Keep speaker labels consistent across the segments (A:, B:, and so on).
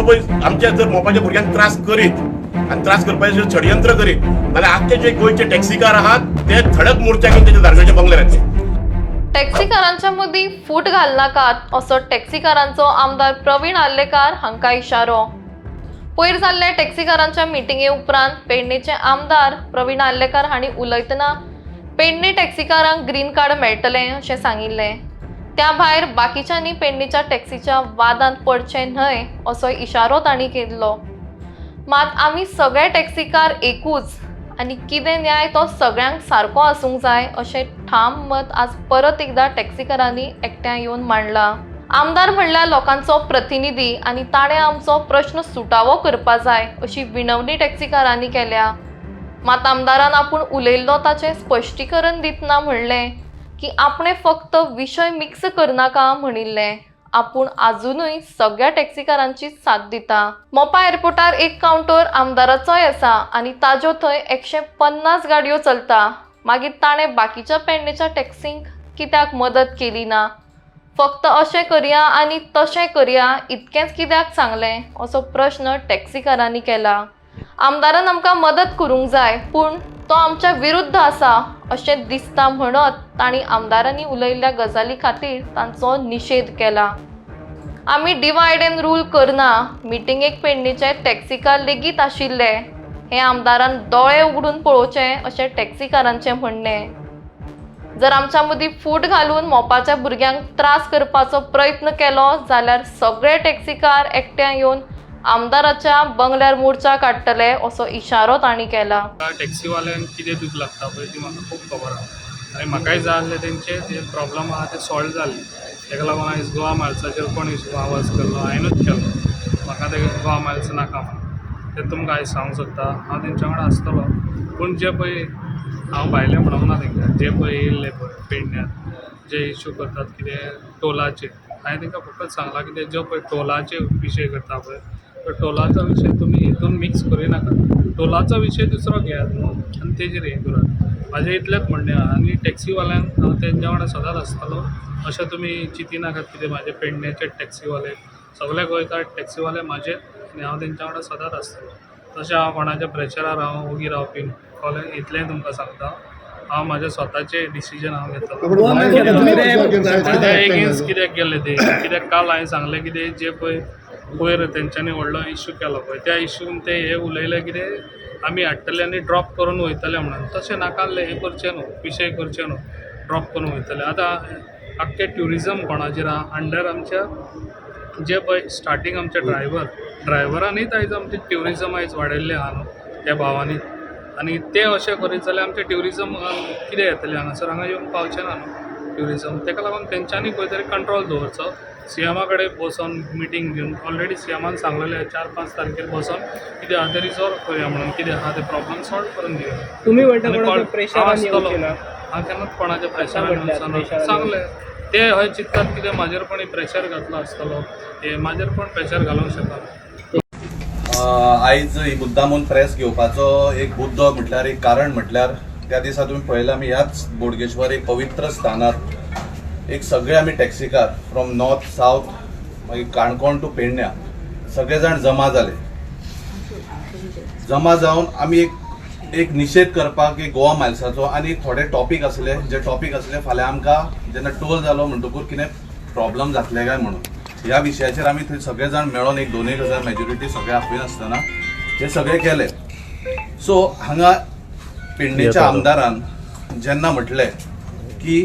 A: पळय आमच्या जर मोपाच्या भुरग्यांक त्रास करीत आणि त्रास करपाचे षडयंत्र करीत जाल्यार आख्खे जे गोंयचे टॅक्सीकार आहात ते धडक मोर्चा घेवन तेच्या धारगळच्या बंगल्यार येतले.
B: टॅक्सीकारांच्या मदीं फूट घालनाकात असो टॅक्सीकारांचो आमदार प्रवीण आल्लेकार हांकां इशारो. पयर जाल्ले टॅक्सीकारांच्या मिटिंगे उपरांत पेडणेचे आमदार प्रवीण आल्लेकार हांणी उलयतना पेडणे टॅक्सीकारांक ग्रीन कार्ड मेळटलें अशें सांगिल्लें. त्या भायर बाकीच्यांनी पेडणेच्या टॅक्सीच्या वादांत पडचें न्हय असो इशारो तांणी केल्लो. मात आमी सगळे टॅक्सीकार एकूच आनी कितें न्याय तो सगळ्यांक सारको आसूंक जाय अशें ठाम मत आज परत एकदा टॅक्सीकारांनी एकठांय येवन मांडलां. आमदार म्हणल्यार लोकांचो प्रतिनिधी आनी ताणें आमचो प्रश्न सुटावो करपा जाय अशी विनवणी टॅक्सीकारांनी केल्या. मात आमदारान आपूण उलयल्लो ताचें स्पश्टीकरण दितना म्हणलें की आपणें फक्त विशय मिक्स करनाका म्हणिल्लें. आपूण आजुनूय सगळ्या टॅक्सीकारांची साथ दिता. मोपा एअरपोर्टार एक कावंटर आमदाराचोय आसा आनी ताज्यो थंय 150 गाडयो चलता. मागीर ताणें बाकीच्या पेडणेच्या टॅक्सींक कित्याक मदत केली ना? फक्त अशें करया आनी तशें करया इतकेंच कित्याक सांगलें असो प्रश्न टॅक्सीकारांनी केला. आमदारान आमकां मदत करूंक जाय पूण तो आमच्या विरुद्ध आसा अशें दिसता म्हणत तांणी आमदारांनी उलयल्ल्या गजाली खातीर तांचो निशेध केला. आमी डिवायड एंड रूल करना. मिटिंगेक पेडणेचे टॅक्सीकार लेगीत आशिल्ले हें आमदारान दोळे उगडून पळोवचें अशें टॅक्सीकारांचें म्हणणें. जर आमच्या मदीं फूट घालून मोपाच्या भुरग्यांक त्रास करपाचो प्रयत्न केलो जाल्यार सगळे टॅक्सीकार एकठांय येवन आमदाराच्या बंगल्यार मोर्चा काडटले असो इशारो तांणी केला.
C: टॅक्सीवाल्यांक कितें दूख लागता पळय ती म्हाका खूब खबर आहा आनी म्हाकाय जाय आसले तेंचे जे प्रॉब्लम आहा ते सॉल्व जाल्ले. ताका लागून आयज गोवा मायल्साचेर कोण आवाज केल्लो हांवेनूच केल्लो. म्हाका ते गोवा मायल्स नाका म्हणून ते तुमकां आयज सांगूंक सोदता. हांव तेंच्या वांगडा आसतलो पूण जे पळय हांव भायलें म्हणूंक ना तेंकां जे पळय येयल्ले पळय पेडण्यात जे इश्यू करतात कितें टोलाचे हांवें तेंकां फकत सांगलां की जो पळय टोलाचे विशय करता पळय तो टोलाचो विशय तुमी हितून मिक्स करिनाका. टोलाचो विशय दुसरो घेयात आनी तेजेर हें करात. म्हाजें इतलेंच म्हणणें आहा. आनी टॅक्सीवाल्यांक हांव तेंच्या वांगडा सदांच आसतलो अशें तुमी चिंतिनाकात. कितें म्हाजे पेडण्याचे टॅक्सीवाले सगळे गोंयकार टॅक्सीवाले म्हाजे आनी हांव तेंच्या वांगडा सदांच आसतलो. तशें हांव कोणाच्या प्रेशरार हांव ओगी रावपी न्हू. इतलेंय तुमकां सांगता. हांव म्हाजे स्वताचे डिसिजन हांव घेतलो. कित्याक एगेन्स्ट कित्याक गेले ते कित्याक काल हांवें सांगलें कितें जे पळय पयर तेंच्यांनी व्हडलो इश्यू केलो पळय त्या इश्यून ते हे उलयले कितें आमी हाडटले आनी ड्रॉप करून वयतले म्हणून. तशें नाकाल्लें हें करचें न्हू. विशय करचें न्हू. ड्रॉप करून वयतले. आतां आख्खें ट्युरिजम कोणाचेर आहा अंडर आमच्या जे पळय स्टार्टींग आमचे ड्रायव्हरांनीच आयज आमचें ट्युरिजम आयज वाडयल्लें आहा न्हू त्या भावांनी. आनी ते अशें करीत जाल्यार आमचें ट्युरिजम कितें येतलें हांगासर हांगा येवंक पावचें ना न्हू ट्युरिजम. ताका लागून तेंच्यांनी खंय तरी कंट्रोल दवरचो. सीएमा कडेन बसून मिटींग घेवन ऑलरेडी सीएमान सांगलेलें 4-5 तारखेर बसून कितें आहा तें रिजॉल्व करया म्हणून. कितें आहा ते प्रॉब्लम सॉल्व करून दिवया.
D: तुम्ही प्रेशरान
C: आसतलो हांव केन्नाच कोणाच्या प्रेशरान सांगलें ते हय चिंततात कितें म्हाजेर कोणी प्रेशर घातलो आसतलो हे म्हाजेर कोण प्रेशर घालूंक शकना.
E: आयज ही मुद्दामून प्रेस घेवपाचो एक मुद्दो म्हटल्यार एक कारण म्हटल्यार त्या दिसा तुमी पळयलां आमी ह्याच बोडगेश्वर एक पवित्र स्थानार एक सगळे आमी टॅक्सीकार फ्रॉम नॉर्थ सावथ मागीर काणकोण टू पेडण्या सगळे जाण जमा जाले. जमा जावन आमी एक निशेध करपाक एक गोवा मायल्साचो आनी थोडे टॉपीक आसले जे टॉपीक आसले फाल्यां आमकां जेन्ना टोल जालो म्हणटकूच कितें प्रॉब्लम जातले काय म्हणून ह्या विशयाचेर आमी थंय सगळे जाण मेळोन एक 2,000 मेजॉरिटी सगळे आपली नासतना हे सगळे केले. सो हांगा पेडणेच्या आमदारान जेन्ना म्हटलें की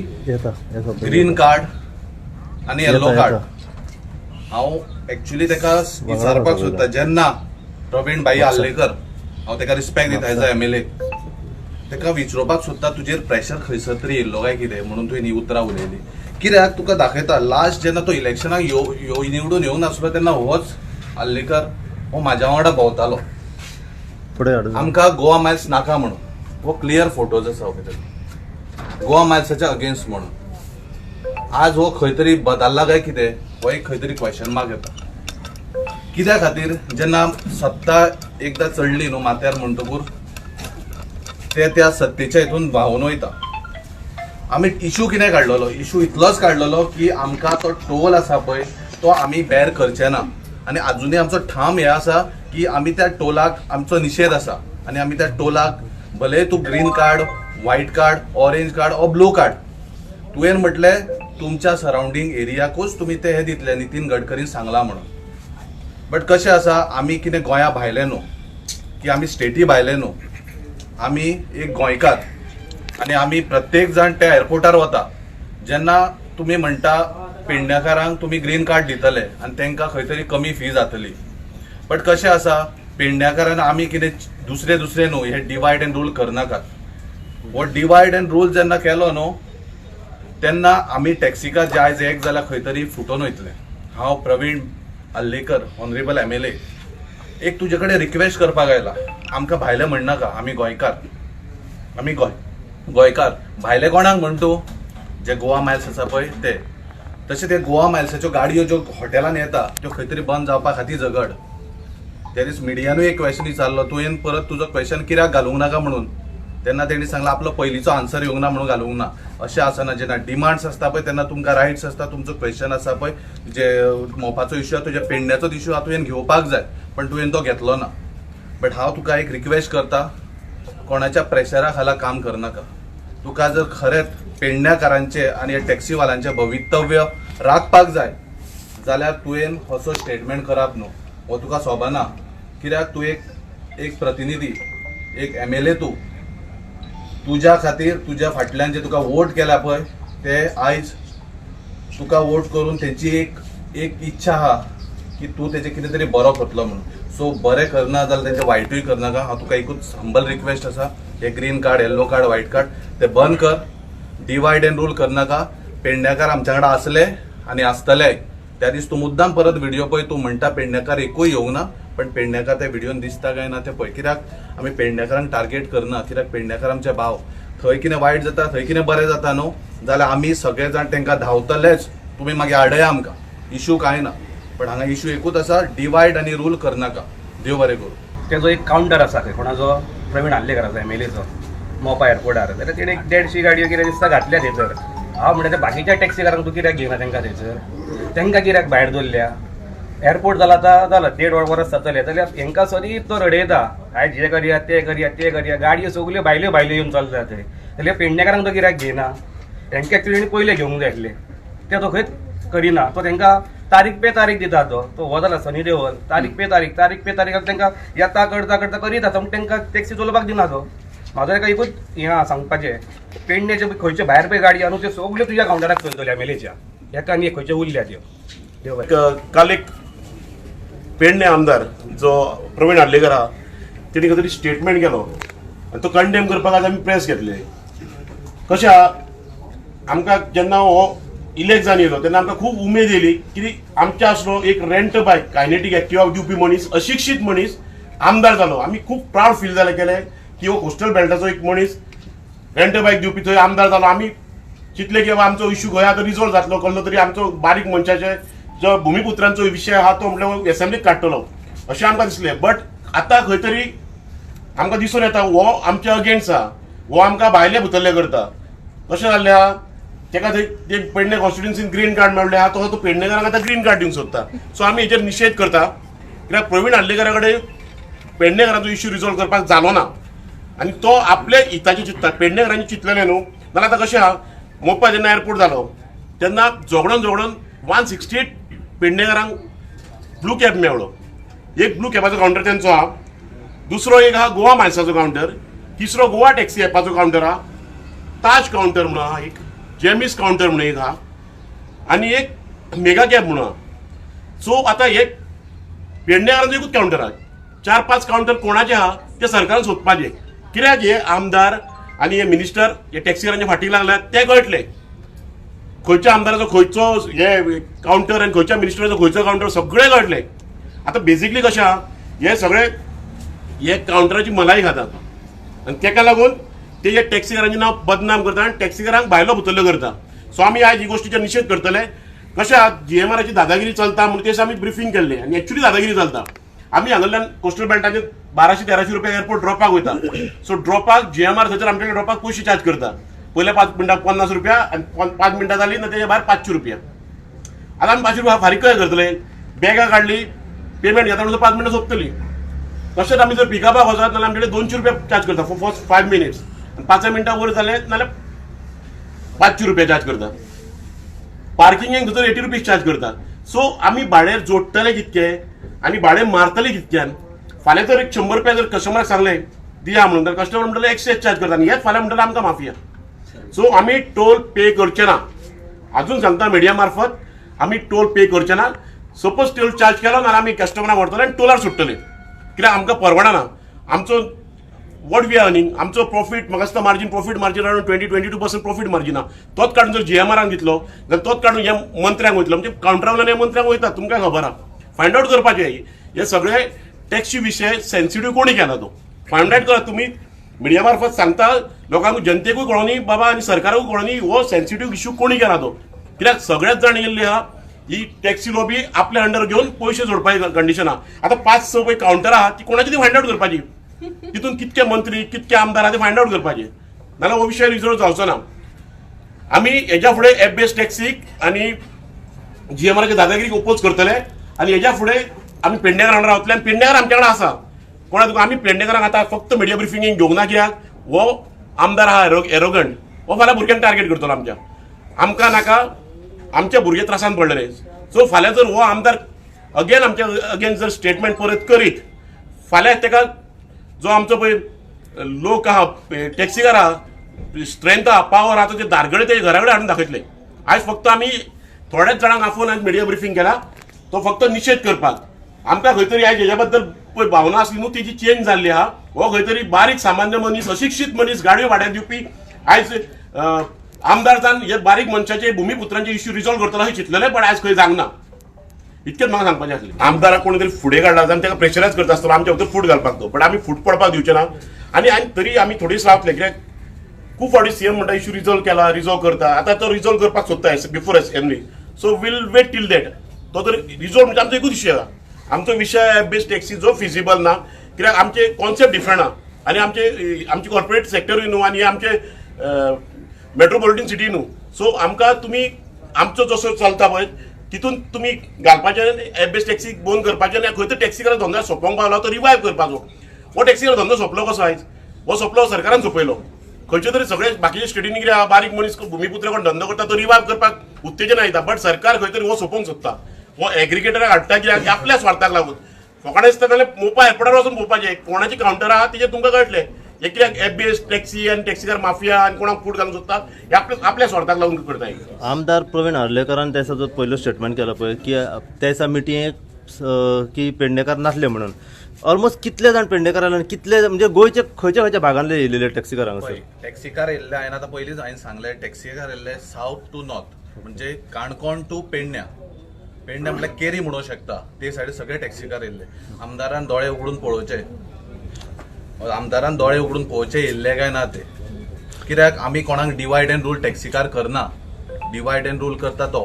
E: ग्रीन कार्ड आनी येल्लो कार्ड हांव एक्चुअली ताका विचारपाक सोदता. जेन्ना प्रवीण भाई आल्लेकर हांव ताका रिस्पेक्ट दिता एज अ MLA ताका विचारपाक सोदता तुजेर प्रेशर खंयसर तरी येयल्लो काय कितें म्हणून तुवें ही उतरां उलयली. कित्याक तुका दाखयता लास्ट जेन्ना तो इलेक्शनाक निवडून येवंक नासलो तेन्ना होच आल्लेकर हो म्हाज्या वांगडा भोंवतालो आमकां गोवा मायल्स नाका म्हणून. हो क्लियर फोटोज आसा गोवा मायल्साच्या अगेन्स्ट म्हणून. आज हो खंय तरी बदलला काय कितें हो एक खंय तरी क्वेश्चन मार्क येता. कित्या खातीर जेन्ना सत्ता एकदां चडली न्हू माथ्यार म्हणटकूर ते त्या सत्तेच्या हितून व्हांवून वयता. आमी इशू कितें काडलेलो इशू इतलोच काडलेलो की आमकां तो टोल आसा पळय तो आमी बेर करचे ना. आणि अजूनही आमचो ठाम हे आसा की आमी त्या टोलाक आमचो निषेध आसा आणि आमी त्या टोलाक भले तूं green card, white card, orange card ओ ब्लू कार्ड तुवें म्हटलें तुमच्या सराउंडींग एरियाकूच तुमी ते हे दितले नितीन गडकरीन सांगला म्हणून. बट कशें आसा आमी कितें गोंया भायले न्हू की आमी स्टेटी भायले न्हू, आमी एक गोंयकार आणि आमी प्रत्येक जाण त्या एअरपोर्टार वता. जेन्ना तुमी म्हणटा पेडणेकारांक तुमी ग्रीन कार्ड दितले आनी तांकां खंय तरी कमी फी जातली. बट कशें आसा पेडणेकारान आमी कितें दुसरे न्हू, हे डिवायड एंड रूल करनाकात. हो डिवायड एंड रूल जेन्ना केलो न्हू तेन्ना आमी टॅक्सिकार जे आयज एक जाल्यार खंय तरी फुटून वयतले. हांव प्रवीण आल्लेकर, ऑनरेबल MLA, एक तुजे कडेन रिक्वेस्ट करपाक आयला. आमकां भायले म्हणनाका, आमी गोंयकार, आमी गोंयकार. भायले कोणाक म्हण तूं? जे गोवा मायल्स आसा पळय ते. तशें ते गोवा मायल्साच्यो गाडयो ज्यो हॉटेलान येता त्यो खंय तरी बंद जावपा खातीर झगड. त्या दीस मिडियानूय एक क्वेश्चन विचारलो, तुवें परत तुजो क्वेश्चन कित्याक घालूंक नाका म्हणून. तेन्ना तेणी सांगला आपलो पयलींचो आन्सर येवंक ना म्हणून घालूंक ना. अशें आसना. जेन्ना डिमांड्स आसता पळय तेन्ना तुमकां रायट्स आसता. तुमचो क्वेश्चन आसा पळय, जे मोपाचो इश्यू आसा, तुज्या पेडण्याचोच इश्यू आसा, तुवें घेवपाक जाय, पण तुवें तो घेतलो ना. बट हांव तुका एक रिक्वेस्ट करता, कोणाच्या प्रेशरा खाला काम करनाका. तुका जर खरेंच पेडण्याकारांचे आनी टॅक्सीवाल्यांचे भवितव्य राखपाक जाय जाल्यार तुवें असो स्टेटमेंट करप न्हू. हो तुका सोबना. कित्याक तूं एक प्रतिनिधी, एक MLA, तुज्या खातीर तुज्या फाटल्यान जे तुका वोट केला पळय ते आयज तुका वोट करून तेंची एक इच्छा आहा की तूं तेजे कितें तरी बरो करतलो म्हणून. सो बरें करना जाल्यार तेंचें वायटूय करनाका. हांव तुका एकूच हंबल रिक्वेस्ट आसा, हे green card, yellow card, white card ते बंद कर. डिवायड एंड रूल करनाका. पेडणेकार आमच्या कडेन आसले आनी आसतले. त्या दीस तूं मुद्दाम परत व्हिडिओ पळय, तूं म्हणटा पेडणेकार एकूय येवंक ना, पण पेडणेकार त्या व्हिडिओन दिसता काय ना ते पळय. कित्याक आमी पेडणेकारांक टार्गेट करना, कित्याक पेडणेकार आमचे भाव. थंय कितें वायट जाता, थंय कितें बरें जाता न्हू जाल्यार आमी सगळे जाण तांकां धांवतलेच. तुमी मागीर आडया आमकां, इश्यू कांय ना. पण हांगा इश्यू एकूच आसा, डिवायड आनी रूल करनाका. देव बरें करूं.
F: तेजो एक कावंटर आसा खंय कोणाचो, प्रवीण आल्लेकराचो MLAचो, मोपा एअरपोर्टार. जाल्यार तेणे 150 गाडयो कितें दिसता घातल्या थंयसर. हांव म्हणटा ते बाकीच्या टॅक्सीकारांक तूं कित्याक घेयना तांकां थंयसर? तांकां कित्याक भायर दवरल्या? एअरपोर्ट जाला जाल्यार 1.5 वर्स जातले जाल्यार हांकां सरीत तो रडयता, आयज हे करया ते करया. गाडयो सगल्यो भायल्यो येवन चलता थंय. जाल्यार पेडणेकारांक तो कित्याक घेयना? तांकां एक्चुअली पयले घेवंक जाय आसले. ते तो खंयच करिना. तो तांकां तारीख पे तारीख दिता. तो हो जाला सनी देओल, तारीख पे तारीख तांकां येता करता करीत आसा, पूण तांकां टॅक्सी चलोवपाक दिना तो. म्हाजो ताका एकूच हें आहा सांगपाचें, पेडणेचे खंयचे भायर पळय गाडयो न्हू त्यो सगल्यो तुज्या कावंटराक चलतल्यो MLAच्या. हेका आनी खंयच्यो उरल्या त्यो. देव बरें.
A: काल एक पेडणे आमदार जो प्रवीण आल्लेकर आहा तेणी खंय तरी स्टेटमेंट केलो आनी तो कंडेम करपाक आज आमी प्रेस घेतले. कशें आहा, आमकां जेन्ना हो इलेक्ट जावन येयलो तेन्ना आमकां खूब उमेद येयली की आमच्या आसलो एक रेंट बायक कायनेटीक एक्टिवा दिवपी मनीस, अशिक्षीत मनीस आमदार जालो. आमी खूब प्रावड फील जाले केले की हो कोस्टल बेल्टाचो एक मनीस रेंट बायक दिवपी थंय आमदार जालो. आमी चिंतले की आमचो इश्यू खंय आतां रिजॉल्व जातलो, कसलो तरी आमचो बारीक मनशाचे जो भुमिपुत्रांचो विशय आहा तो म्हटल्यार एसेंब्लीक काडटलो अशें आमकां दिसलें. बट आतां खंय तरी आमकां दिसून येता हो आमच्या अगेन्स्ट आहा, हो आमकां भायले भितरले करता. कशें जाल्लें आहा, ताका थंय पेडणे कॉन्स्टिट्युन्सीन ग्रीन कार्ड मेळ्ळें आहा, तो पेडणेकारांक आतां ग्रीन कार्ड दिवंक सोदता. सो आमी हेचेर निशेध करता. कित्याक प्रवीण आल्लेकरा कडेन पेडणेकारांचो इश्यू रिजॉल्व करपाक जालो ना आनी तो आपले हिताचे चिंतता. पेडणेकारांचे चिंतलेले न्हू जाल्यार आतां कशें आहा, मोपा जेन्ना एअरपोर्ट जालो तेन्ना झगडून 168 पेडणेकारांक ब्लू कॅब मेळ्ळो. एक ब्लू कॅबाचो कावंटर तेंचो आहा, दुसरो एक आहा गोवा मायल्साचो कावंटर, तिसरो गोवा टॅक्सी एपाचो कावंटर आहा, ताज कावंटर म्हणून आहा, एक जेमिस कावंटर म्हणून एक आहा आनी एक मेगा कॅब म्हणून आहा. सो आतां एक पेडणेकारांचो एकूच कावंटर आहा. 4-5 कावंटर कोणाचे आहा ते सरकारान सोदपाचे. कित्याक हे आमदार आनी हे मिनिस्टर हे टॅक्सीकारांच्या फाटीक लागल्यात ते कळटले. खंयच्या आमदाराचो खंयचो हे कावंटर आनी खंयच्या मिनिस्टराचो खंयचो कावंटर सगळें कळटलें. आतां बेसिकली कशें आहा, हे सगळे हे कावंटराची मलाई खातात आनी ताका लागून ते हे टॅक्सीकारांचें नांव बदनाम करता आनी टॅक्सीकारांक भायलो भितरलो करता. सो आमी आयज ही गोश्टीचेर निशेध करतले. कशें आहा, GMRची दादागिरी चलता म्हणून तेच आमी ब्रिफींग केल्लें आनी एक्चुअली दादागिरी चलता. आमी हांगाल्यान कोस्टल बेल्टाचेर 1200-1300 रुपया एअरपोर्ट ड्रॉपाक वयता. सो ड्रॉपाक GMR थंयसर आमचे कडेन ड्रॉपाक पयशे चार्ज करता. पयल्या 5 मिनटाक 50 रुपया आनी 5 मिनटां जाली ना तेच्या भायर 500 रुपया. आतां आमी 500 रुपया फारीक कशें करतले? बॅगां काडली पेमेंट घेता म्हणून 5 मिनिटां सोंपतली. तशेंच आमी जर पिकअपाक वचत नाल्यार आमचे 200 रुपया चार्ज करता फॉर फर्स्ट 5 मिनिट्स, आनी 5 मिनटां वयर जाले नाल्यार 500 रुपया चार्ज करता. पार्किंगेक सुद्दां 80 रुपीज चार्ज करता. सो आमी भाडें जोडटले कितके आनी भाडें मारतले कितक्यान. फाल्यां जर 100 रुपया जर कस्टमराक सांगले दिया म्हणून तर कस्टमर म्हणटले एक्सेस चार्ज करता आनी हेच फाल्यां म्हणटले आमकां माफिया. सो आमी टोल पे करचे ना. अजून सांगता मिडिया मार्फत आमी टोल पे करचे ना. सपोज टोल चार्ज केलो नाल्यार आमी कस्टमराक व्हरतले आनी टोलार सुट्टले, कित्याक आमकां परवडना. आमचो वॉट वी आर अर्निंग, आमचो प्रॉफीट म्हाका दिसता profit margin around 20-22% profit margin आहा. तोच काडून जर GMRाक दितलो जाल्यार तोच काडून ह्या मंत्र्यांक वयतलो. म्हणजे कावंटरावयल्यान हे मंत्र्यांक वयता, तुमकां खबर आहा. फायंड आउट करपाचें हे सगळे टॅक्सी विशय सेन्सिटीव कोणी केला तो फायंड आउट करा. तुम्ही मिडिया मार्फत सांगता लोकांक, जनतेकूय कळोनी बाबा आनी सरकाराकूय कळोनी हो सेन्सिटीव इश्यू कोणी केला तो. कित्याक सगळेच जाण येयल्ले आहा ही टॅक्सी लॉबी आपल्या अंडर घेवन पयशे जोडपाची कंडिशन आहा. आतां 5-6 पळय कावंटर आहा ती कोणाची ती फायंड आउट करपाची. तितून कितके मंत्री कितके आमदार आहा ते फायंड आउट करपाचे, नाल्यार हो विशय रिजॉल्व जावचो ना. आमी हेज्या फुडें एप बेस्ड टॅक्सीक आनी GMRाच्या दादागिरीक ओपोज करतले आनी हेज्या फुडें आमी पेडणेकारांक रावतले. आनी पेडणेकार आमच्या कडेन आसा. कोणा तुका आमी पेडणेकारांक आतां फक्त मिडिया ब्रिफिंगेक घेवंक ना, कित्याक हो आमदार आहा एरोगंट, हो फाल्यां भुरग्यांक टार्गेट करतलो आमच्या. आमकां नाका आमचे भुरगे त्रासान पडलेले. सो फाल्यां जर हो आमदार अगेन आमच्या अगेन जर स्टेटमेंट परत करीत, फाल्यां तेका जो आमचो पळय लोक आहा टॅक्सीकार आहा स्ट्रेंथ आहा पॉवर आहा ते दारगडे ते घरा कडेन हाडून दाखयतले. आयज फक्त आमी थोड्याच जाणांक आफोवन आयज मिडिया ब्रिफींग केला तो फक्त निशेध करपाक. आमकां खंय तरी आयज हेज्या बद्दल पळय भावना आसली न्हू तेजी चेंज जाल्ली आहा. हो खंय तरी बारीक सामान्य मनीस अशिक्षीत मनीस गाडयो भाड्यान दिवपी आयज आमदार जावन हे बारीक मनशाचे भुमिपुत्रांचे इश्यू रिजॉल्व करतलो अशें चिंतलेले, पण आयज खंय जावंक ना. इतकेंच म्हाका सांगपाचें आसलें. आमदाराक कोणी तरी फुडें काडला जाल्यार ताका प्रेशरायज करता आसतलो आमच्या भितर फूट घालपाक तो, पण आमी फूट पडपाक दिवचे ना. आनी तरी आमी थोडीच रावतले, कित्याक खूब फावटी CM म्हणटा इश्यू रिजॉल्व करता. आतां तो रिजॉल्व करपाक सोदता before assembly. So we'll wait till that. तो तर रिजॉल्व म्हणजे आमचो एकूच विशय आहा. आमचो विशय बेस्ट टॅक्सी जो फिजिबल ना, कित्याक आमचे कॉन्सेप्ट डिफरंट आहा आनी आमची कॉर्पोरेट सेक्टरूय न्हू आनी आमचे मेट्रोपॉलिटन सिटी न्हू. सो आमकां तुमी आमचो जसो चलता पळय तितून तुमी घालपाचें एप बेस्ड टॅक्सी बंद करपाचें आनी खंय तर टॅक्सीकार धंदो सोंपोवंक पावलो तो रिवायव करपाचो. हो टॅक्सीकार धंदो सोंपलो कसो आयज? हो सोंपलो सरकारान सोंपयलो. खंयचे तरी सगळे बाकीच्या स्टेटींनी कितें आहा बारीक मनीस भुमिपुत्र कोण धंदो करता तो रिवायव करपाक उत्तेजना येता, बट सरकार खंय तरी हो सोंपोवंक सोदता. हो एग्रिगेटराक हाडटा कित्याक आपल्या स्वार्थाक लागून. फकाणें दिसता जाल्यार मोपा एअरपोर्टार वचून पळोवपाचें कोणाची कावंटर आहा तेजेर तुमकां कळटलें. हे कित्याक एप बेस्ड टॅक्सी आनी टॅक्सीकार माफिया आनी कोणाक फूट घालूंक सोदता हे आपल्या स्वार्थाक लागून करता.
G: आमदार प्रवीण हर्लेकरान त्याचा जो पयलो स्टेटमेंट केलो पळय की त्या दिसा मिटिंगेक की पेडणेकार नासले म्हणून ऑलमोस्ट कितले जाण पेडणेकार कितले म्हणजे गोंयचे खंयच्या खंयच्या भागांतले येयलेले टॅक्सीकारांक सर?
E: टॅक्सीकार येयल्ले हांवें आतां पयलींच सांगलें टॅक्सीकार येयल्ले साऊथ टू नॉर्थ म्हणजे काणकोण टू पेडण्या. पेडण्या म्हटल्यार केरी म्हणूंक शकता ते सायडीक सगळे टॅक्सीकार येयल्ले. आमदारान दोळे उगडून पळोवचे, आमदारान दोळे उगडून पळोवचे येयल्ले काय ना ते. कित्याक आमी कोणाक डिवायड एंड रूल टॅक्सीकार करना. डिवायड एंड रूल करता तो.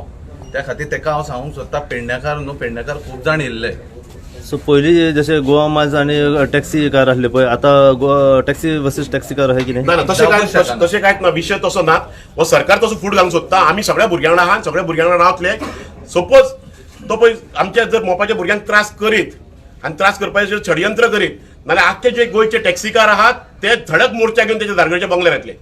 E: त्या खातीर ताका हांव सांगूंक सोदता पेडण्याकार न्हू पेडण्याकार खूब जाण येयल्ले.
G: सो पयलीं जशें गोवा माज आनी टॅक्सी कार आसले पळय आतां टॅक्सी वर्सीस टॅक्सी कार अशें कितें?
A: ना तशें कांयच ना. विशय तसो ना. हो सरकार तसो फूट घालूंक सोदता. आमी सगळ्या भुरग्यांक आहा सगळ्या भुरग्यांक रावतले. सपोज तो पळय आमच्या जर मोपाच्या भुरग्यांक त्रास करीत आनी त्रास करपाचें जर षडयंत्र करीत नाल्यार आख्खे जे गोंयचे टॅक्सीकार आहात ते धडक मोर्चा घेवन तेच्या दारगडच्या बंगल्यार येतले.